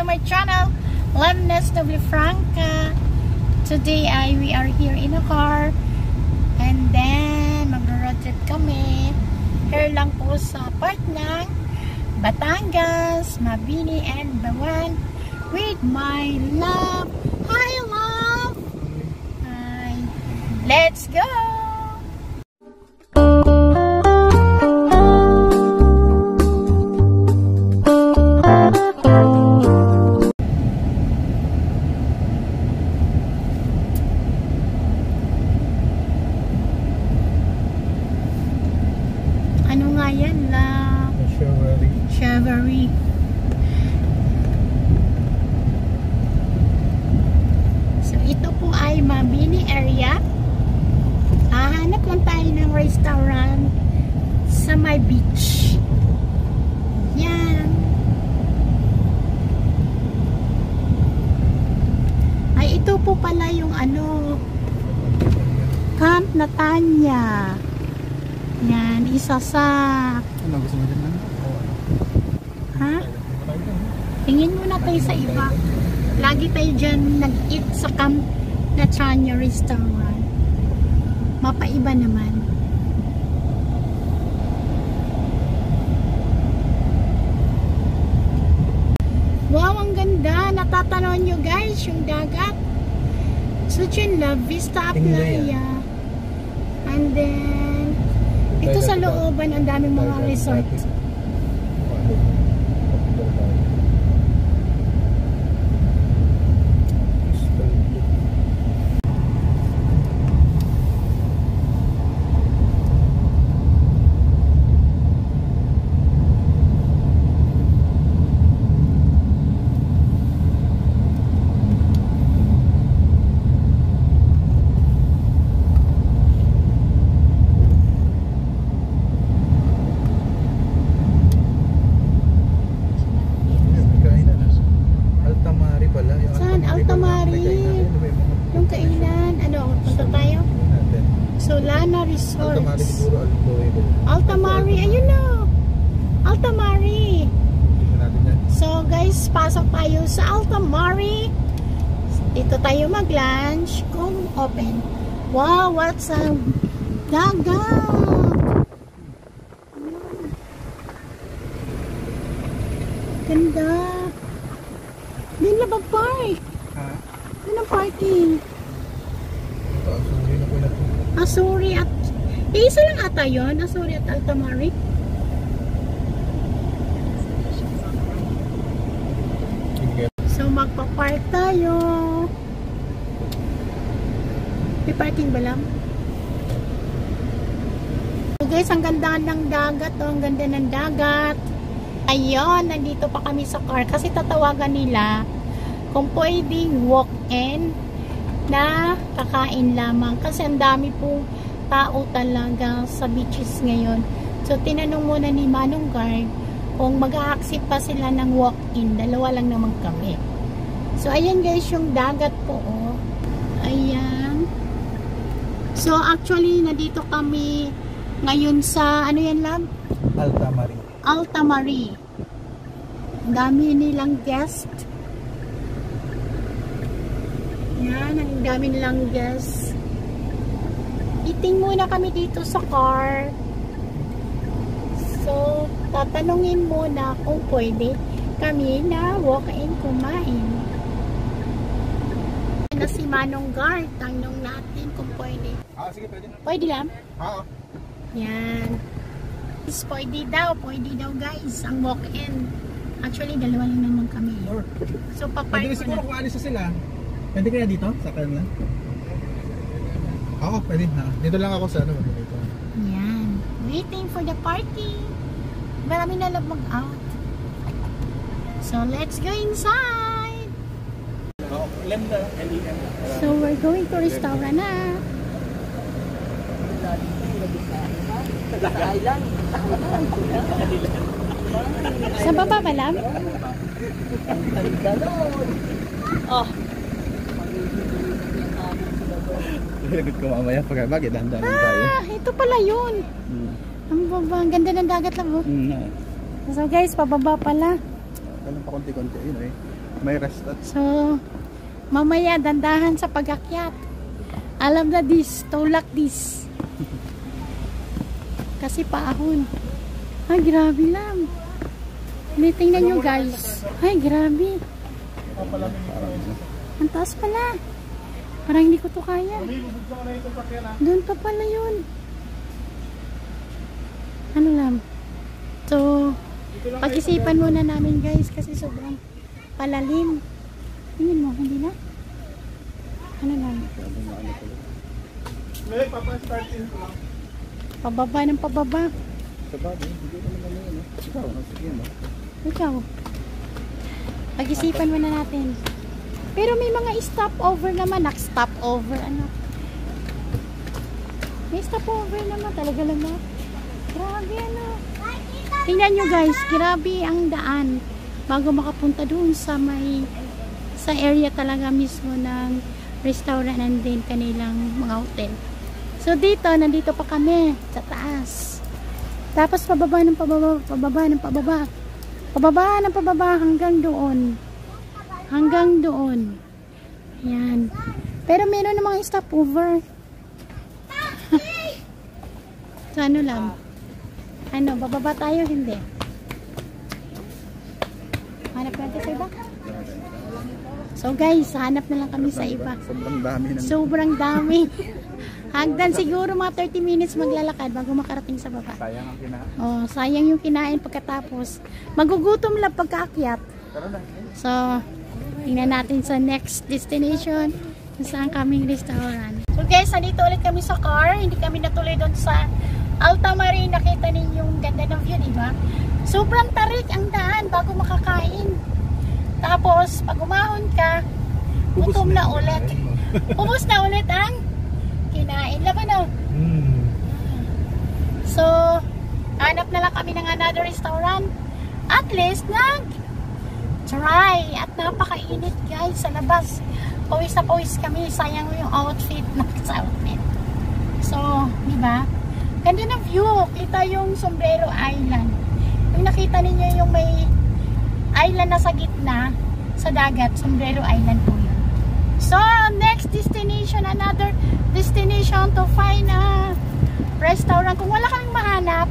to my channel, Lemnes Noblefranca. Today we are here in a car and then mag-road trip kami. Here lang po sa part ng Batangas, Mabini and Bawan with my love. Hi love! Hi! Let's go! Ano nga yan la? Chivalry. So ito po ay Mabini area. Hanap lang tayo ng restaurant sa may beach. Yan. Ay ito po pala yung ano, Camp Natanya. Yan, isa sa... Ano gusto mo dyan? Ha? Tingin muna tayo sa iba. Lagi tayo dyan nag-eat sa Camp Natanya restaurant. Mapaiba naman. Wow, ang ganda. Natatanaw nyo guys yung dagat. Such a love Vista Playa. And then ito sa looban, ang daming mga resort. Yung kainan, ano, punta tayo? Solana Resorts. Altamari, ayun na. Altamari. So guys, pasok tayo sa Altamari. Dito tayo mag-lunch kung open. Wow, what's up? Dagat. Ganda. Din na ba park? Ano ang parking? Asuri at... isa lang ata yun? Asuri at Altamari? So magpa-park tayo. May parking ba lang? So guys, ang ganda ng dagat. Oh, ang ganda ng dagat. Ayun, nandito pa kami sa car. Kasi tatawagan nila kung pwedeng walk-in na kakain lamang kasi ang dami pong tao talaga sa beaches ngayon. So tinanong muna ni Manong Guard kung mag-a-accept pa sila ng walk-in. Dalawa lang naman kami. So ayan guys yung dagat po. Oh. Ayan. So actually nandito kami ngayon sa ano yan lab? Altamari. Altamari. Ang dami nilang guest. Yan, ang dami nilang guests. Eating muna kami dito sa car. So, tatanungin muna kung pwede kami na walk-in kumain. Na si Manong Guard, tanong natin kung pwede. Sige, pwede. Pwede lang? Oo. Yan. Is pwede daw guys, ang walk-in. Actually, dalawa lang naman kami. So, papark Pwede siguro kung alis na sila. Pwede kaya dito? Sa kanila? Oo, pwede. Dito lang ako sa ano. Dito. Yan. Waiting for the party. Marami na lang mag-out. So, let's go inside. So, we're going to restaurant na. Sa baba ba lang? Oh. Lagot ko mamaya pag bagay, dahan-dahan tayo. Ito pala yun. Ang baba, ang ganda ng dagat lang oh. So guys, pababa pala. Alam pa konti-konti. Yun eh. May rest at So, mamaya dandahan sa pag-akyat. Alam na this, tulak this. Kasi paahon. Ay, grabe lang. Tingnan nyo guys. Ay, grabe. Ang taas pala. Parang hindi ko to kaya. Doon pa pala yun. Ano lang. So, pag-isipan muna namin guys kasi sobrang palalim. Tingin mo, hindi na? Ano lang? may papastartin ko lang. Pababa ng pababa. Sa bagay, hindi ko naman yun. Ikaw, sige mo. Ikaw. Pag-isipan muna natin. Pero may mga stopover naman. Stopover, ano? May stopover naman. Talaga lang na. Grabe, ano? Tingnan nyo guys. Grabe ang daan. Bago makapunta doon sa may sa area talaga mismo ng restaurant and din kanilang mga hotel. So dito, nandito pa kami sa taas. Tapos pababa ng pababa, pababa ng pababa. Pababa ng pababa hanggang doon. Hanggang doon. Ayan. Pero meron namang stopover. So ano lang? Ano, bababa tayo? Hindi. Hanap natin sa iba? So guys, hanap na lang kami sa iba. Sobrang dami ng... Sobrang dami. Hagdan siguro mga 30 minutes maglalakad bago makarating sa baba. Sayang ang kinain. Oh, sayang yung kinain pagkatapos. Magugutom lang pagkaakyat. Tara na. So, tingnan natin sa next destination kung saan kaming restaurant. So guys, nandito ulit kami sa car. Hindi kami natuloy doon sa Alta Marine. Nakita ninyo yung ganda ng view, diba? Sobrang tarik ang daan bago makakain. Tapos, pag umahon ka, gutom na ulit. Ubus na ulit ang kinain. Laban o. So, hanap na lang kami ng another restaurant. At least, nag-try. At napakainit guys sa labas. Pawis na pawis kami. Sayang yung outfit. Outfit. So, di ba? Ganda ng view. Kita yung Sombrero Island. Yung nakita ninyo yung may island na sa gitna sa dagat, Sombrero Island po yun. So, next destination, another destination to find a restaurant. Kung wala kaming mahanap,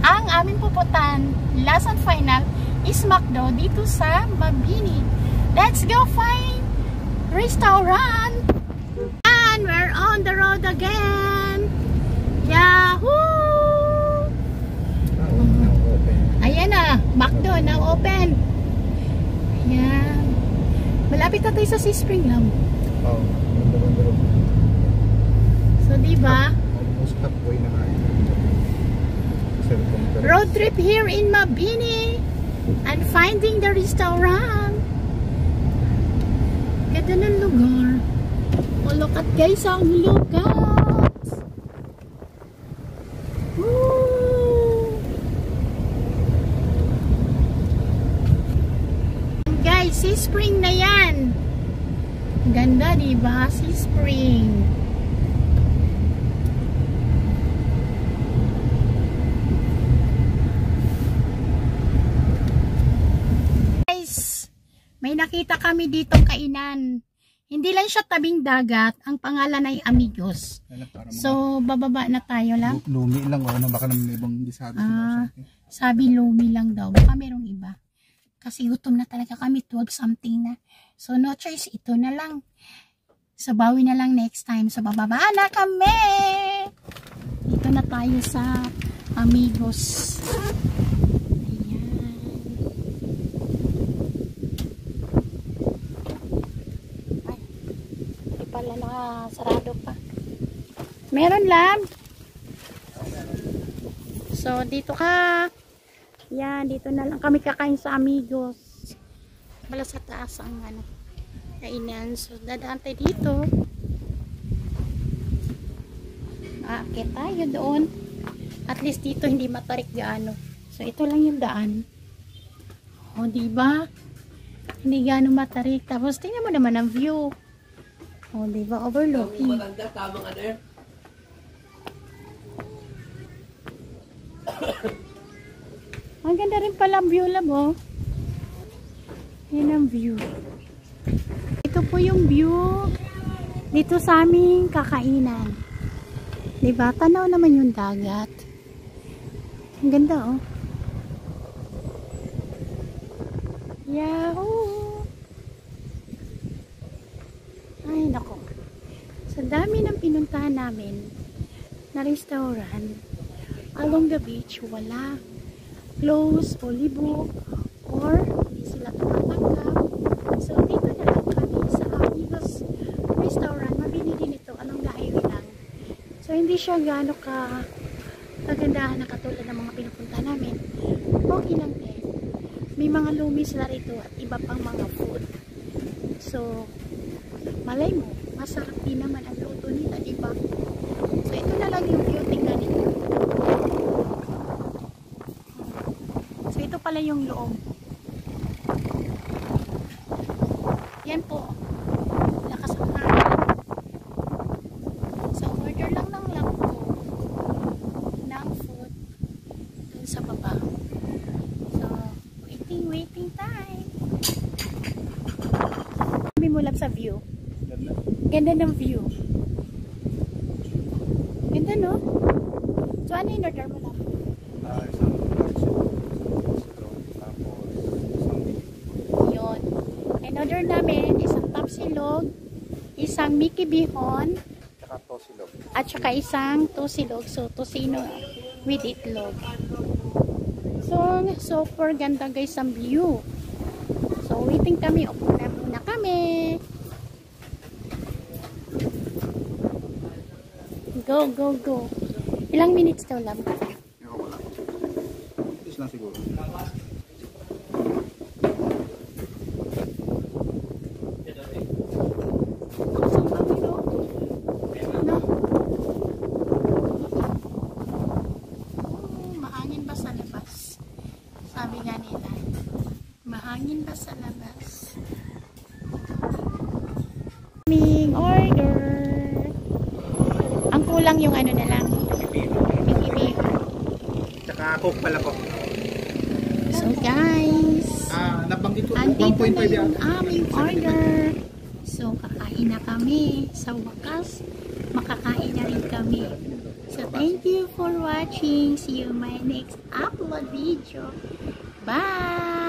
ang aming pupuntahan, last and final, is McDo dito sa Mabini. Let's go find restaurant! And we're on the road again! Yahoo! Ayan na, McDo now open. Ayan. Malapit na tayo sa Sea Spring lang. Oo. So, diba? Almost halfway na nga. Road trip here in Mabini and finding the restaurant. Ganda ng lugar. Oh, look at guys, ang lugar. Woo! Guys, Sea Spring na yan. Ganda, diba? Sea Spring. May nakita kami ditong kainan. Hindi lang siya tabing dagat. Ang pangalan ay Amigos. So, bababa na tayo lang. Lumi lang o. Baka naman may ibang hindi sabi. Sabi lumi lang daw. Baka merong iba. Kasi gutom na talaga kami. Tuwag something na. So, no choice. Ito na lang. So, bawi na lang next time. So, bababa na kami. Dito na tayo sa Amigos. Pala sarado pa. Meron lang. So, dito ka. Yan, dito na lang kami kakain sa Amigos. Wala sa taas ang kainan. So, dadaan tayo dito. Aakit tayo doon. At least dito hindi matarik gaano. So, ito lang yung daan. O, diba? Hindi gaano matarik. Tapos, tingnan mo naman ang view. Oh, diba? Overlooking. Ang ganda rin pala ang view lang, oh. Yan ang view. Ito po yung view dito sa aming kakainan. Diba? Tanaw naman yung dagat. Ang ganda, oh. Yahoo! Ay, nako. Sa dami ng pinuntahan namin na restaurant along the beach, wala. Close o libo or hindi sila tumatanggap. So, dito na lang kami sa Amigos Restaurant. Mabili din ito. Along the highway lang. So, hindi siya gaano kagandahan na katulad ng mga pinupunta namin. Okay lang din. May mga lumi sila rito at iba pang mga food. So, malay mo, masarap din naman ang luto nila, diba? So, ito na lang yung view. Tingnan nito. So, ito pala yung loob. Yan po. Lakas ang hangin. So, order lang ng lampo ng food dun sa baba. So, waiting time. Sabi mo lang sa view. Ganda ng view. Ganda, no? So, ano yung order mo lang? Isang tapos isang Yun. In order namin, isang tapsilog, isang Mickey Bihon, tsaka tosilog. at saka isang tusilog. So, tosino with itlog. So, super ganda guys ang view. So, waiting kami. Upo na muna kami. Go, go, go. Ilang minutes daw lang? Ako wala. Is lang siguro. So, kami, no? No? Oh, mahangin ba sa labas? Sabi nga nila. Mahangin ba sa labas? Aming order. Ang kulang yung ano na lang. Mickey Bihon. Tsaka coke pala po. So guys, Nabanggit ko. andito na yung aming order. So kakain na kami. Sa wakas, makakain na rin kami. So thank you for watching. See you in my next upload video. Bye!